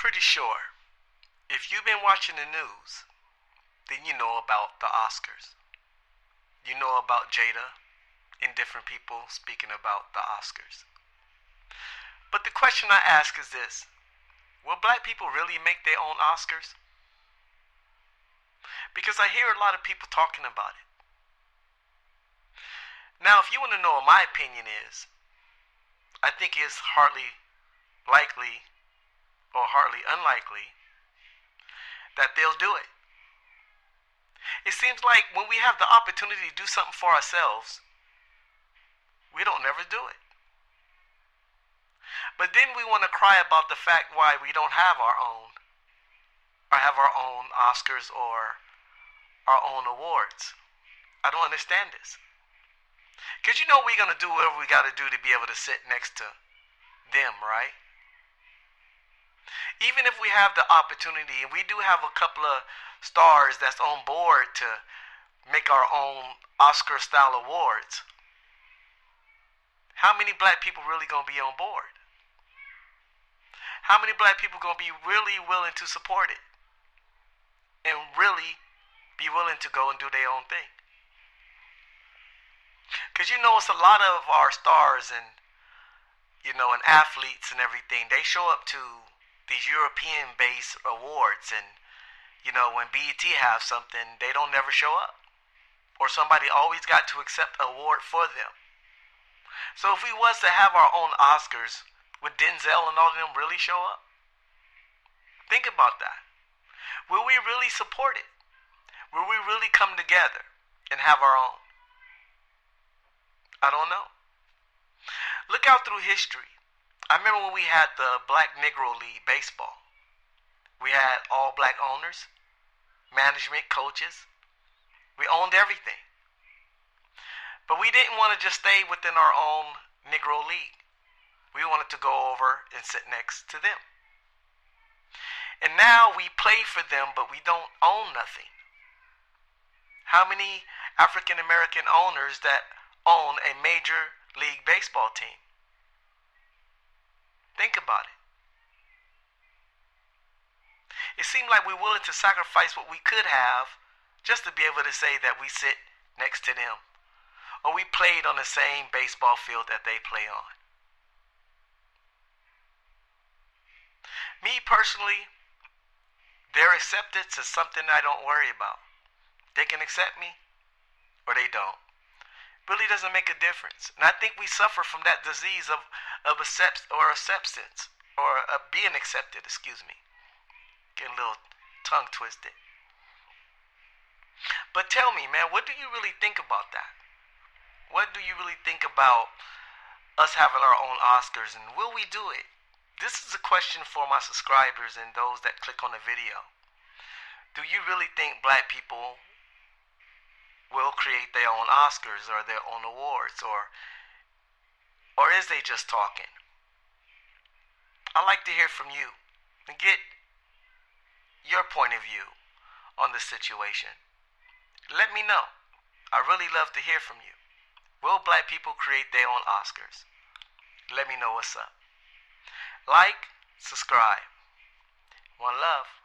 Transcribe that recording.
pretty sure if you've been watching the news, then you know about the Oscars. You know about Jada and different people speaking about the Oscars. But the question I ask is this: will black people really make their own Oscars? Because I hear a lot of people talking about it. Now, if you want to know what my opinion is, I think it's hardly likely or hardly unlikely that they'll do it. It seems like when we have the opportunity to do something for ourselves, we don't never do it. But then we want to cry about the fact why we don't have our own, or have our own Oscars or our own awards. I don't understand this. Because you know we're going to do whatever we got to do to be able to sit next to them, right? Even if we have the opportunity, and we do have a couple of stars that's on board to make our own Oscar-style awards, how many black people really going to be on board? How many black people going to be really willing to support it? And really be willing to go and do their own thing? Because you know it's a lot of our stars and athletes and everything, they show up to these European-based awards, and when BET have something, they don't never show up. Or somebody always got to accept an award for them. So if we was to have our own Oscars, would Denzel and all of them really show up? Think about that. Will we really support it? Will we really come together and have our own? I don't know. Look out through history. I remember when we had the Black Negro League baseball. We had all black owners, management, coaches. We owned everything. But we didn't want to just stay within our own Negro League. We wanted to go over and sit next to them. And now we play for them, but we don't own nothing. How many African American owners that own a major league baseball team? Think about it. It seemed like we're willing to sacrifice what we could have just to be able to say that we sit next to them, or we played on the same baseball field that they play on. Me personally, their acceptance is something I don't worry about. They can accept me or they don't. Really doesn't make a difference. And I think we suffer from that disease of acceptance, or being accepted, Getting a little tongue twisted. But tell me, man, what do you really think about that? What do you really think about us having our own Oscars, and will we do it? This is a question for my subscribers and those that click on the video. Do you really think black people will create their own Oscars or their own awards, or is they just talking? I'd like to hear from you and get your point of view on the situation. Let me know. I really love to hear from you. Will black people create their own Oscars? Let me know what's up. Like, subscribe. One love.